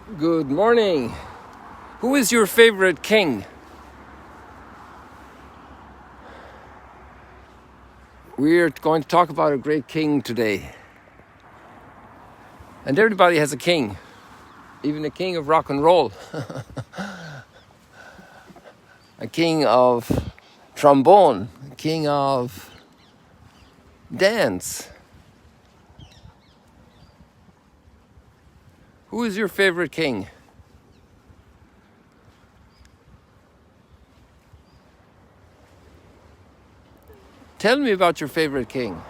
Good morning. Who is your favorite king? We're going to talk about a great king today. And everybody has a king, even a king of rock and roll, a king of trombone, a king of dance. Who is your favorite king? Tell me about your favorite king.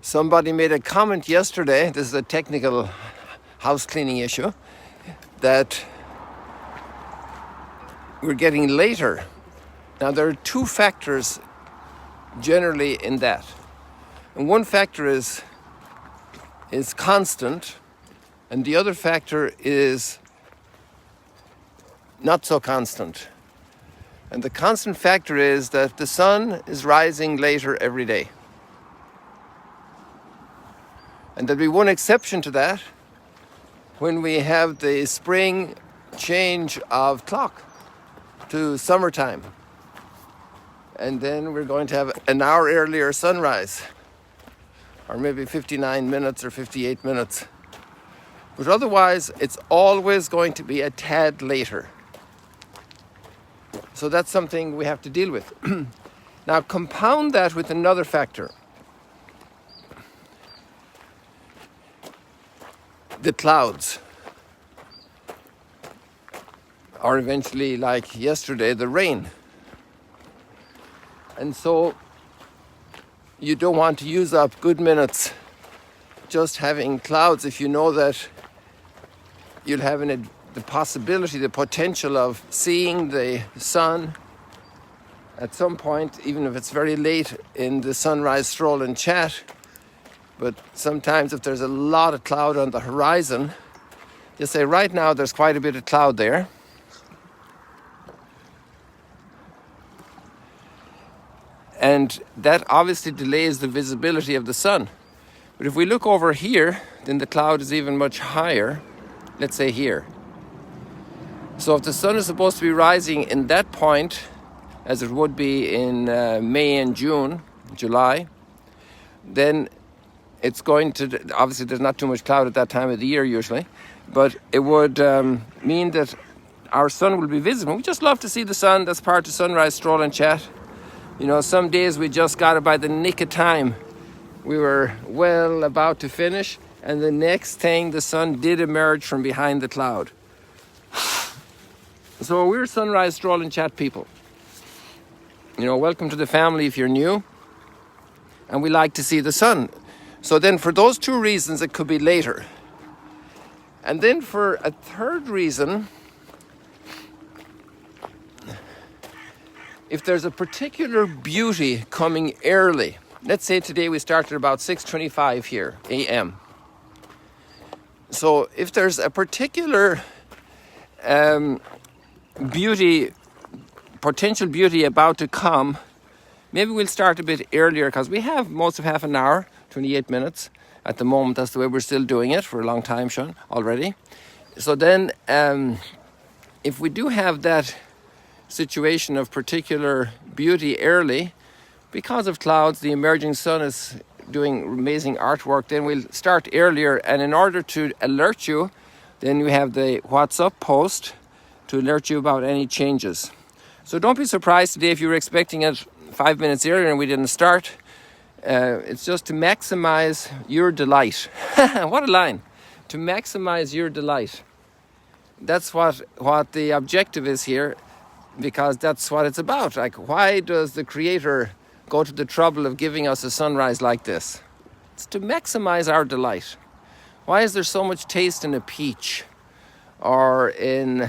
Somebody made a comment yesterday, this is a technical house cleaning issue, that we're getting later. Now there are two factors generally in that. And one factor is constant, and the other factor is not so constant. And the constant factor is that the sun is rising later every day. And there'll be one exception to that when we have the spring change of clock to summertime. And then we're going to have an hour earlier sunrise, or maybe 59 minutes or 58 minutes. But otherwise, it's always going to be a tad later. So that's something we have to deal with. Now compound that with another factor. The clouds. Or eventually, like yesterday, the rain. And so you don't want to use up good minutes just having clouds if you know that you'll have the possibility, the potential of seeing the sun at some point, even if it's very late in the sunrise stroll and chat. But sometimes if there's a lot of cloud on the horizon, you say right now there's quite a bit of cloud there. And that obviously delays the visibility of the sun. But if we look over here, then the cloud is even much higher, let's say here. So if the sun is supposed to be rising in that point, as it would be in May and June, July, then it's going to, obviously there's not too much cloud at that time of the year usually, but it would mean that our sun will be visible. We just love to see the sun. That's part of sunrise stroll and chat. You know, some days we just got it by the nick of time. We were well about to finish, and the next thing the sun did emerge from behind the cloud. So we're sunrise stroll and chat people. You know, welcome to the family if you're new. And we like to see the sun. So then for those two reasons, it could be later. And then for a third reason, if there's a particular beauty coming early, let's say today we started about 6:25 here, a.m. So if there's a particular potential beauty about to come, maybe we'll start a bit earlier because we have most of half an hour, 28 minutes at the moment. That's the way we're still doing it for a long time, Sean, already. So then if we do have that situation of particular beauty early, because of clouds, the emerging sun is doing amazing artwork, then we'll start earlier. And in order to alert you, then we have the WhatsApp post to alert you about any changes. So don't be surprised today if you were expecting it 5 minutes earlier and we didn't start. It's just to maximize your delight. What a line. To maximize your delight. That's what the objective is here, because that's what it's about. Like, why does the Creator go to the trouble of giving us a sunrise like this? It's to maximize our delight. Why is there so much taste in a peach or in...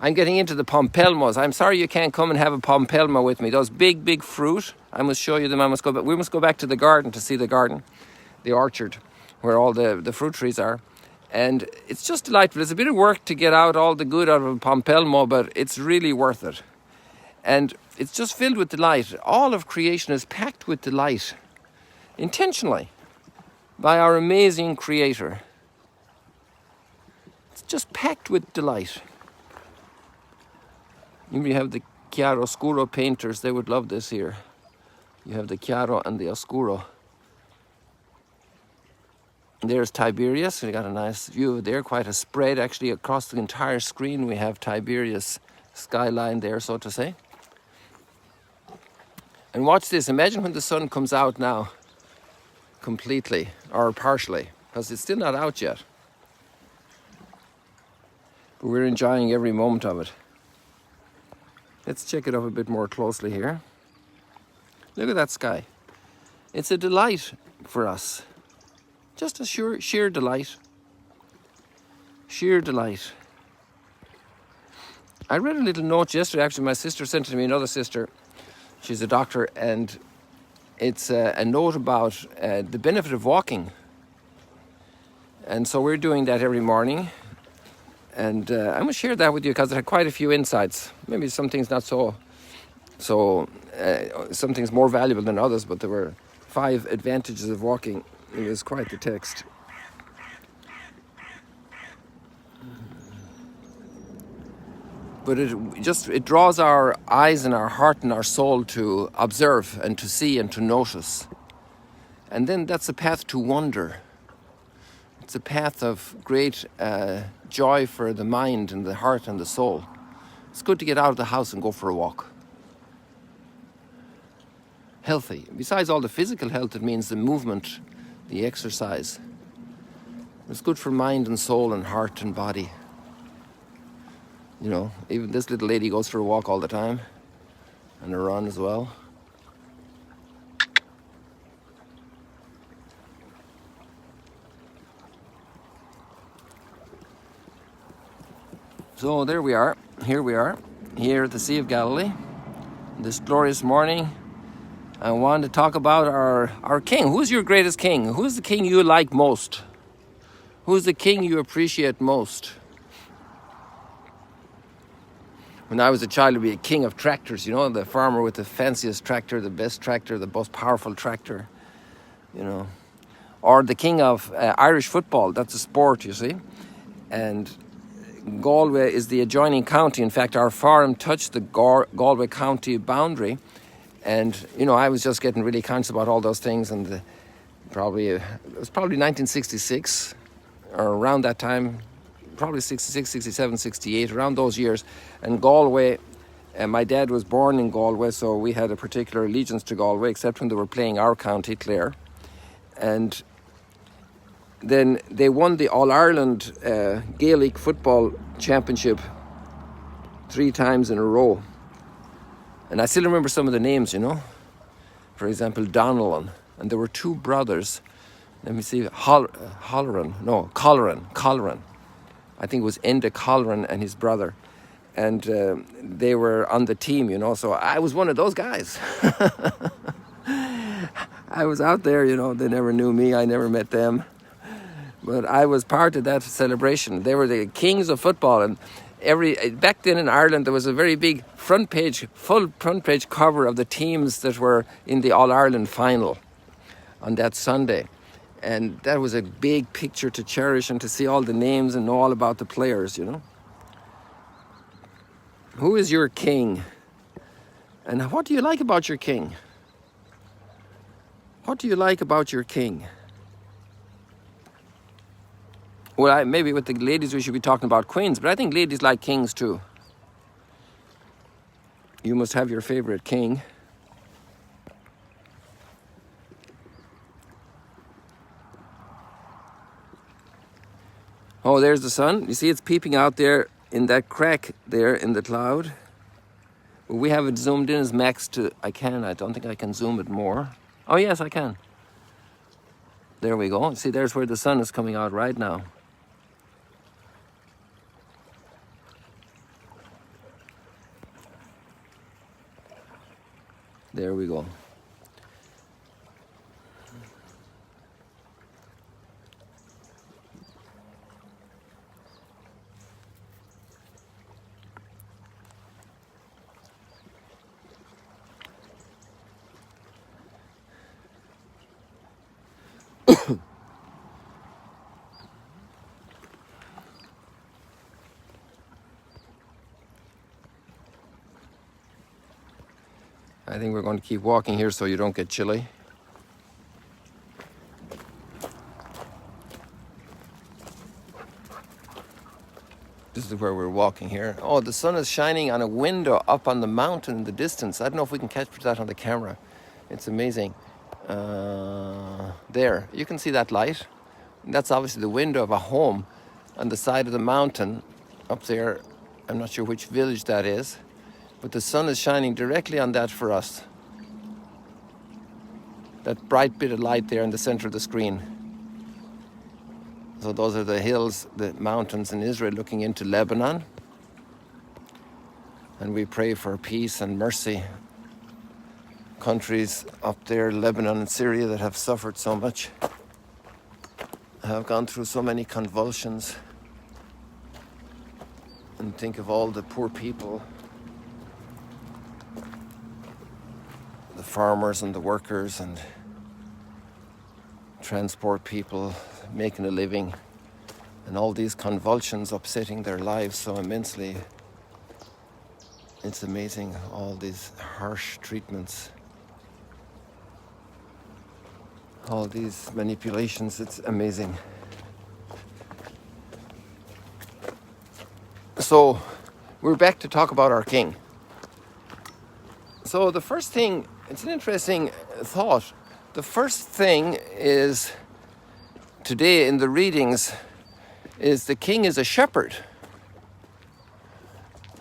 I'm getting into the pompelmos. I'm sorry you can't come and have a pompelmo with me. Those big, big fruit. I must show you them. We must go back to the garden to see the garden, the orchard, where all the fruit trees are. And it's just delightful. It's a bit of work to get out all the good out of a pompelmo, but it's really worth it. And it's just filled with delight. All of creation is packed with delight, intentionally, by our amazing Creator. It's just packed with delight. You have the chiaroscuro painters. They would love this here. You have the chiaro and the oscuro. There's Tiberias. We got a nice view there, quite a spread actually across the entire screen. We have Tiberias skyline there, so to say. And watch this. Imagine when the sun comes out now, completely or partially, because it's still not out yet. But we're enjoying every moment of it. Let's check it up a bit more closely here. Look at that sky. It's a delight for us. Just a sheer delight. Sheer delight. I read a little note yesterday. Actually, my sister sent it to me, another sister. She's a doctor, and it's a note about the benefit of walking. And so we're doing that every morning. And I'm going to share that with you because it had quite a few insights. Maybe some things not so some things more valuable than others, but there were 5 advantages of walking. It was quite the text. But it draws our eyes and our heart and our soul to observe and to see and to notice. And then that's a path to wonder. It's a path of great joy for the mind and the heart and the soul. It's good to get out of the house and go for a walk. Healthy. Besides all the physical health, it means the movement, the exercise. It's good for mind and soul and heart and body. You know, even this little lady goes for a walk all the time and a run as well. So there we are. Here we are, here at the Sea of Galilee. This glorious morning. I wanted to talk about our king. Who's your greatest king? Who's the king you like most? Who's the king you appreciate most? When I was a child, I'd be a king of tractors, you know, the farmer with the fanciest tractor, the best tractor, the most powerful tractor, you know. Or the king of Irish football, that's a sport, you see. And Galway is the adjoining county. In fact, our farm touched the Galway county boundary. And, you know, I was just getting really conscious about all those things. And it was probably 1966 or around that time, probably 66, 67, 68, around those years. And Galway, my dad was born in Galway, so we had a particular allegiance to Galway, except when they were playing our county, Clare. And then they won the All-Ireland Gaelic football championship 3 times in a row. And I still remember some of the names, you know. For example, Donnellan. And there were 2 brothers. Let me see, Colleran. I think it was Enda Colleran and his brother. And they were on the team, you know. So I was one of those guys. I was out there, you know. They never knew me. I never met them. But I was part of that celebration. They were the kings of football. And back then in Ireland, there was a very big full front page cover of the teams that were in the All-Ireland final on that Sunday. And that was a big picture to cherish and to see all the names and know all about the players, you know. Who is your king? And what do you like about your king? What do you like about your king? Well, maybe with the ladies we should be talking about queens, but I think ladies like kings too. You must have your favorite king. Oh, there's the sun. You see it's peeping out there in that crack there in the cloud. Well, we have it zoomed in as max to... I don't think I can zoom it more. Oh, yes, I can. There we go. See, there's where the sun is coming out right now. There we go. I think we're going to keep walking here so you don't get chilly. This is where we're walking here. Oh, the sun is shining on a window up on the mountain in the distance. I don't know if we can catch that on the camera. It's amazing. There, you can see that light. That's obviously the window of a home on the side of the mountain up there. I'm not sure which village that is, but the sun is shining directly on that for us. That bright bit of light there in the center of the screen. So those are the hills, the mountains in Israel looking into Lebanon. And we pray for peace and mercy. Countries up there, Lebanon and Syria, that have suffered so much, have gone through so many convulsions. And think of all the poor people, the farmers and the workers and transport people making a living, and all these convulsions upsetting their lives so immensely. It's amazing, all these harsh treatments, all these manipulations. It's amazing. So we're back to talk about our king. So the first thing, it's an interesting thought. The first thing is, today in the readings, is the king is a shepherd.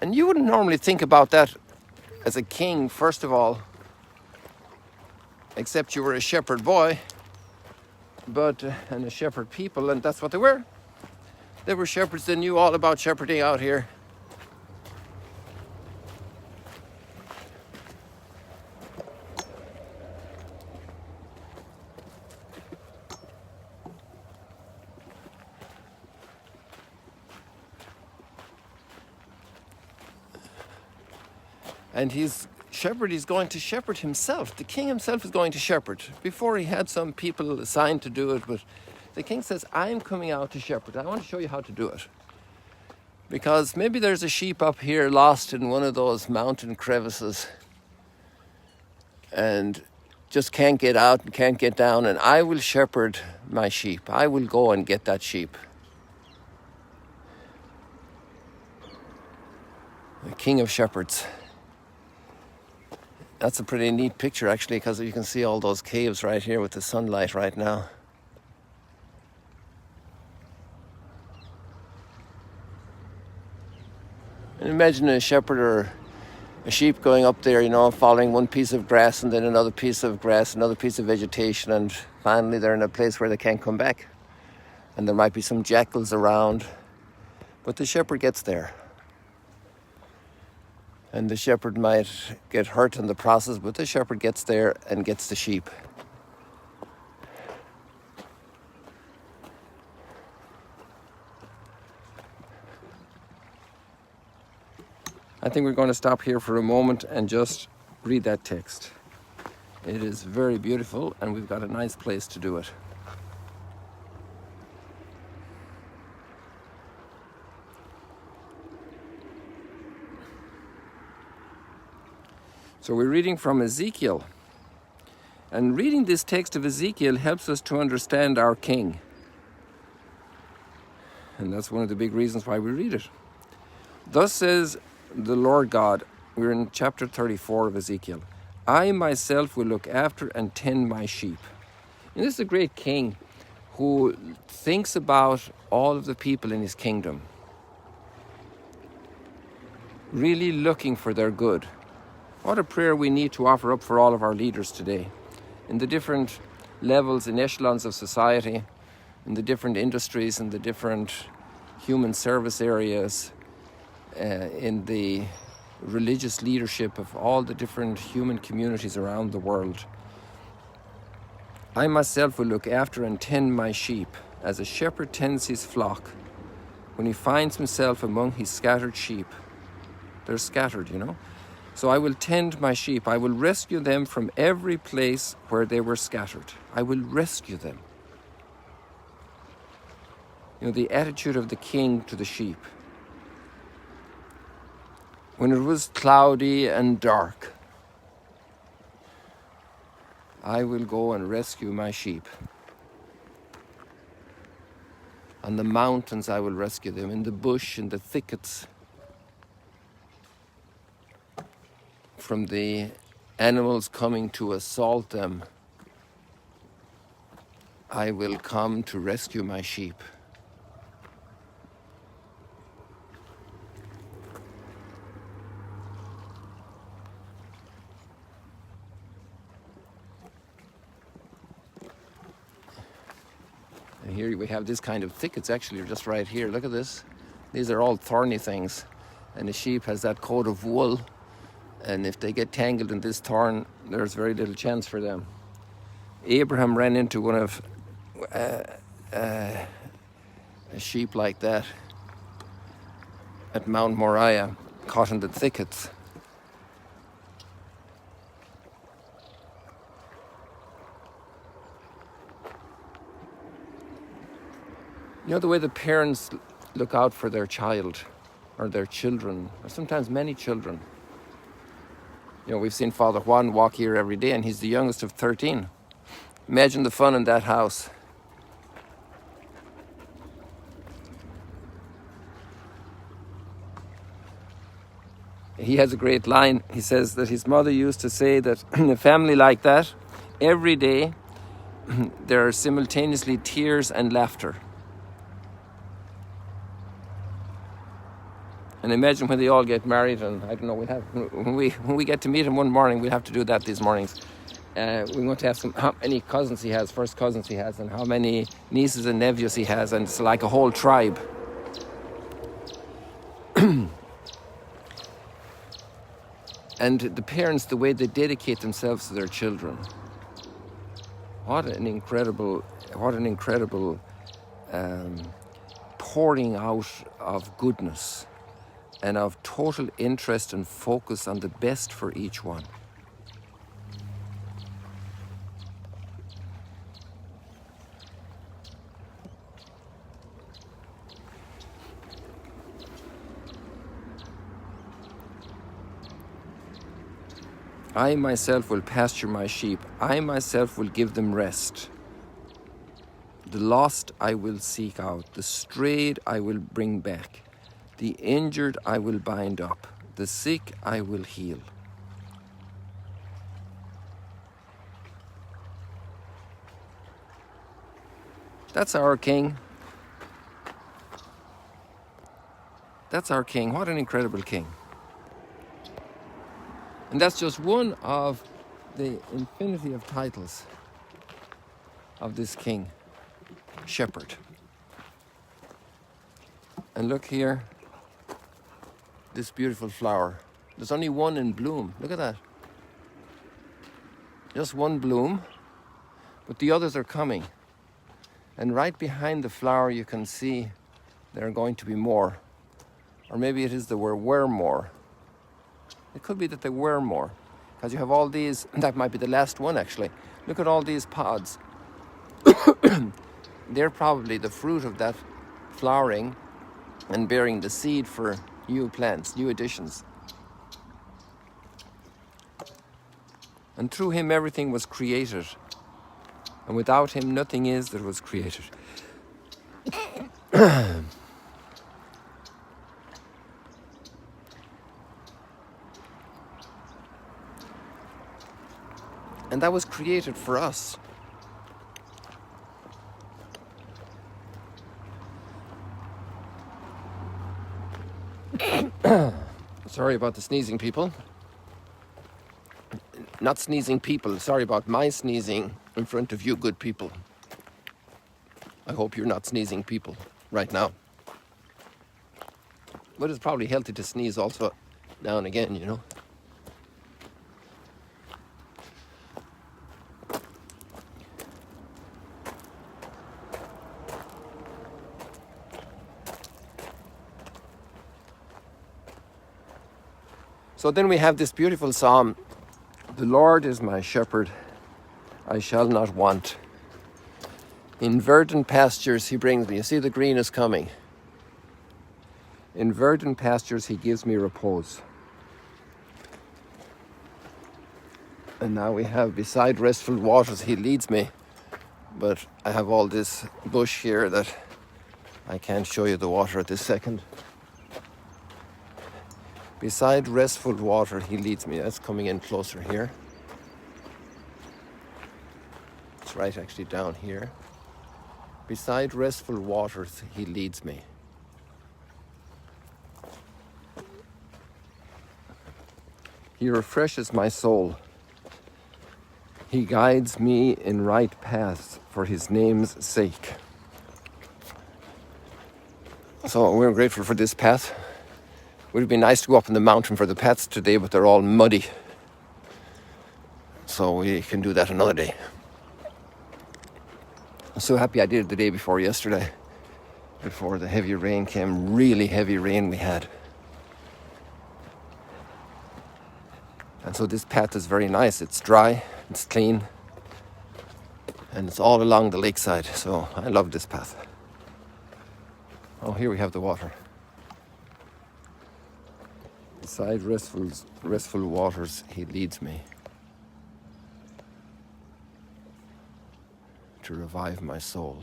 And you wouldn't normally think about that as a king, first of all, except you were a shepherd boy, and a shepherd people, and that's what they were. They were shepherds. They knew all about shepherding out here. And he's going to shepherd himself. The king himself is going to shepherd. Before he had some people assigned to do it, but the king says, I'm coming out to shepherd. I want to show you how to do it. Because maybe there's a sheep up here lost in one of those mountain crevices and just can't get out and can't get down, and I will shepherd my sheep. I will go and get that sheep. The king of shepherds. That's a pretty neat picture, actually, because you can see all those caves right here with the sunlight right now. And imagine a shepherd or a sheep going up there, following one piece of grass and then another piece of grass, another piece of vegetation, and finally they're in a place where they can't come back. And there might be some jackals around, but the shepherd gets there. And the shepherd might get hurt in the process, but the shepherd gets there and gets the sheep. I think we're going to stop here for a moment and just read that text. It is very beautiful, and we've got a nice place to do it. So we're reading from Ezekiel. And reading this text of Ezekiel helps us to understand our king. And that's one of the big reasons why we read it. Thus says the Lord God, we're in chapter 34 of Ezekiel, I myself will look after and tend my sheep. And this is a great king who thinks about all of the people in his kingdom, really looking for their good. What a prayer we need to offer up for all of our leaders today, in the different levels and echelons of society, in the different industries, in the different human service areas, in the religious leadership of all the different human communities around the world. I myself will look after and tend my sheep, as a shepherd tends his flock. When he finds himself among his scattered sheep, they're scattered, you know. So I will tend my sheep. I will rescue them from every place where they were scattered. I will rescue them. You know, the attitude of the king to the sheep. When it was cloudy and dark, I will go and rescue my sheep. On the mountains I will rescue them, in the bush, in the thickets, from the animals coming to assault them. I will come to rescue my sheep. And here we have this kind of thickets actually just right here. Look at this. These are all thorny things. And the sheep has that coat of wool. And if they get tangled in this thorn, there's very little chance for them. Abraham ran into one of a sheep like that at Mount Moriah, caught in the thickets. You know the way the parents look out for their child or their children, or sometimes many children. You know, we've seen Father Juan walk here every day, and he's the youngest of 13. Imagine the fun in that house. He has a great line. He says that his mother used to say that in a family like that, every day there are simultaneously tears and laughter. And imagine when they all get married, and I don't know, when we get to meet him one morning, we'll have to do that these mornings. We want to ask him how many cousins he has, first cousins he has, and how many nieces and nephews he has, and it's like a whole tribe. And the parents, the way they dedicate themselves to their children. What an incredible pouring out of goodness and of total interest and focus on the best for each one. I myself will pasture my sheep. I myself will give them rest. The lost I will seek out. The strayed I will bring back. The injured I will bind up. The sick I will heal. That's our King. That's our King. What an incredible King. And that's just one of the infinity of titles of this King, Shepherd. And look here, this beautiful flower. There's only one in bloom. Look at that. Just one bloom, but the others are coming. And right behind the flower you can see there are going to be more. Or maybe it is there were more. It could be that there were more, because you have all these, that might be the last one actually. Look at all these pods. They're probably the fruit of that flowering and bearing the seed for new plants, new additions. And through him everything was created. And without him nothing is that was created. And that was created for us. Sorry about the sneezing, people. Not sneezing people. Sorry about my sneezing in front of you good people. I hope you're not sneezing people right now. But it's probably healthy to sneeze also now and again, you know. So then we have this beautiful psalm, "The Lord is my shepherd, I shall not want. In verdant pastures he brings me." You see, the green is coming. "In verdant pastures he gives me repose." And now we have, "Beside restful waters he leads me." But I have all this bush here that I can't show you the water at this second. "Beside restful water he leads me." That's coming in closer here. It's right actually down here. "Beside restful waters he leads me." He refreshes my soul. He guides me in right paths for his name's sake. So we're grateful for this path. It would have been nice to go up in the mountain for the paths today, but they're all muddy. So we can do that another day. I'm so happy I did it the day before yesterday, before the heavy rain came. Really heavy rain we had. And so this path is very nice. It's dry, it's clean, and it's all along the lakeside. So I love this path. Oh, here we have the water. "Beside restful waters he leads me to revive my soul."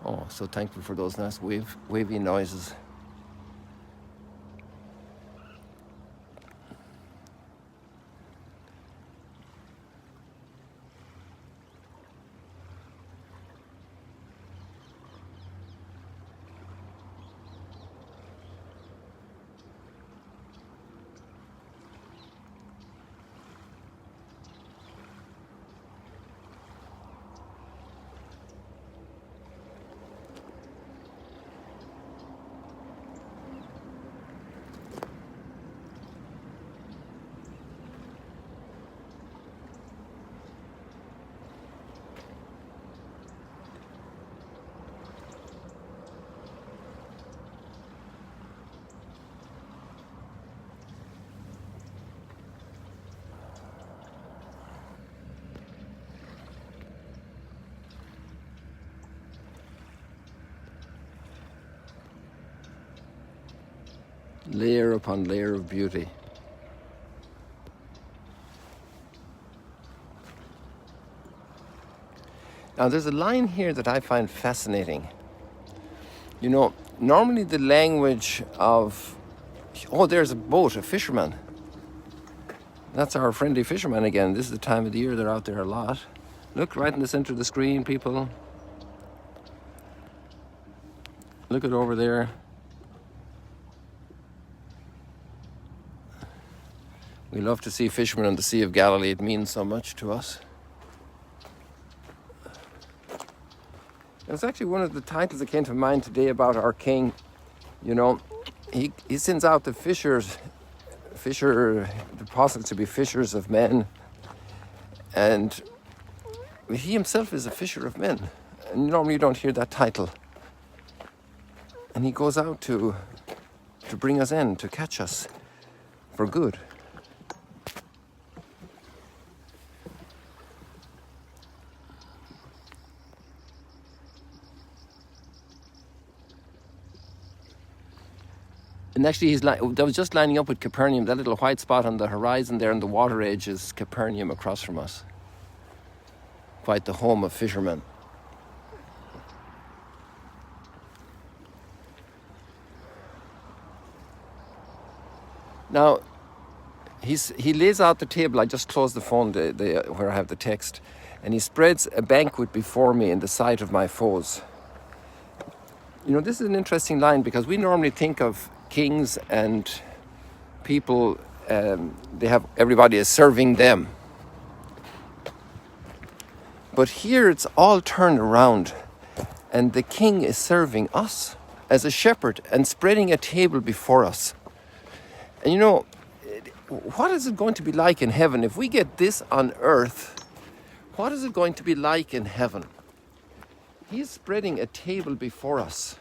Oh, so thankful for those nice wavy noises. Layer upon layer of beauty. Now there's a line here that I find fascinating. You know, normally the language of, oh, there's a boat, a fisherman. That's our friendly fisherman again. This is the time of the year they're out there a lot. Look, right in the center of the screen, people. Look at over there. We love to see fishermen on the Sea of Galilee. It means so much to us. It's actually one of the titles that came to mind today about our King. You know, he sends out the the apostles to be fishers of men. And he himself is a fisher of men. And normally you don't hear that title. And he goes out to bring us in, to catch us for good. And actually, that was just lining up with Capernaum. That little white spot on the horizon there on the water edge is Capernaum across from us. Quite the home of fishermen. Now, he lays out the table. I just closed the phone where I have the text. And he spreads a banquet before me in the sight of my foes. You know, this is an interesting line because we normally think of kings and people, they have everybody is serving them. But here it's all turned around, and the king is serving us as a shepherd and spreading a table before us. And you know, what is it going to be like in heaven? If we get this on earth, what is it going to be like in heaven? He's spreading a table before us.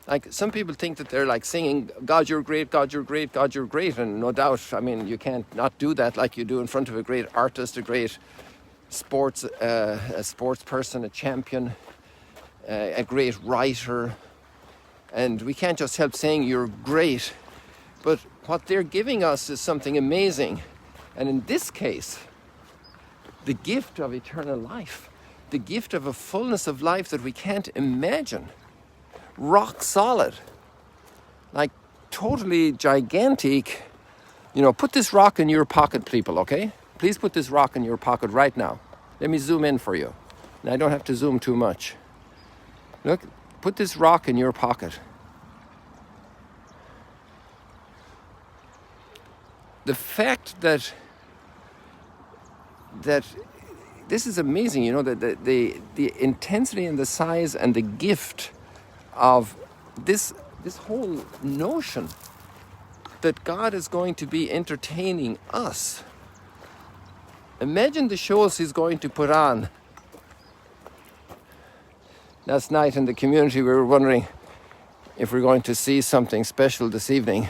Like, some people think that they're like singing, God, you're great, God, you're great, God, you're great. And no doubt, I mean, you can't not do that like you do in front of a great artist, a great a sports person, a champion, a great writer. And we can't just help saying you're great. But what they're giving us is something amazing. And in this case, the gift of eternal life, the gift of a fullness of life that we can't imagine. Rock solid, like totally gigantic. You know, put this rock in your pocket, people, okay? Please put this rock in your pocket right now. Let me zoom in for you. And I don't have to zoom too much. Look, put this rock in your pocket. The fact that this is amazing, you know, the intensity and the size and the gift of this whole notion that God is going to be entertaining us. Imagine the shows he's going to put on. Last night in the community we were wondering if we're going to see something special this evening.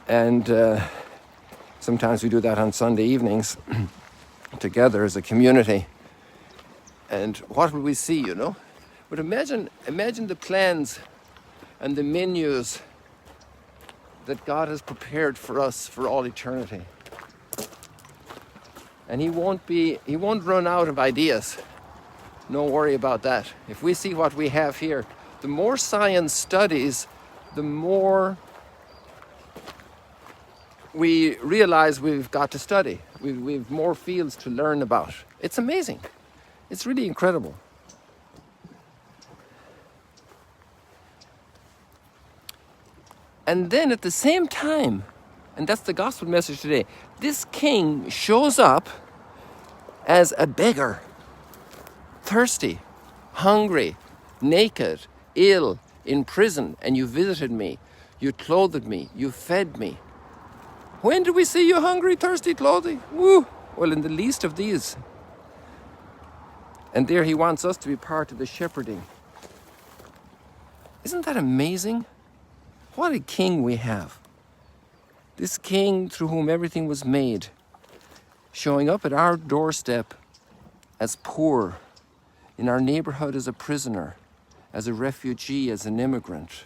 And sometimes we do that on Sunday evenings together as a community. And what will we see, you know? But imagine the plans and the menus that God has prepared for us for all eternity. And he won't run out of ideas. No worry about that. If we see what we have here, the more science studies, the more we realize we've got to study. We've more fields to learn about. It's amazing. It's really incredible. And then at the same time, and that's the gospel message today, this king shows up as a beggar, thirsty, hungry, naked, ill, in prison, and you visited me, you clothed me, you fed me. When did we see you hungry, thirsty, clothed? Woo! Well, in the least of these. And there he wants us to be part of the shepherding. Isn't that amazing? What a king we have. This king through whom everything was made, showing up at our doorstep as poor, in our neighborhood as a prisoner, as a refugee, as an immigrant,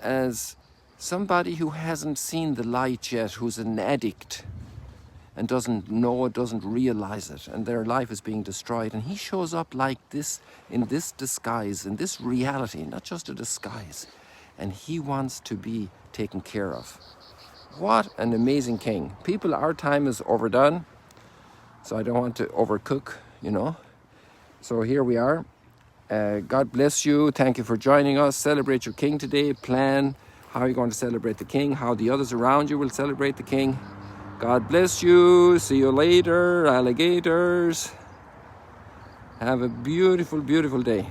as somebody who hasn't seen the light yet, who's an addict and doesn't know it, doesn't realize it, and their life is being destroyed. And he shows up like this, in this disguise, in this reality, not just a disguise. And he wants to be taken care of. What an amazing king. People, our time is overdone, so I don't want to overcook, you know. So here we are. God bless you. Thank you for joining us. Celebrate your king today. Plan how you're going to celebrate the king, how the others around you will celebrate the king. God bless you. See you later, alligators. Have a beautiful, beautiful day.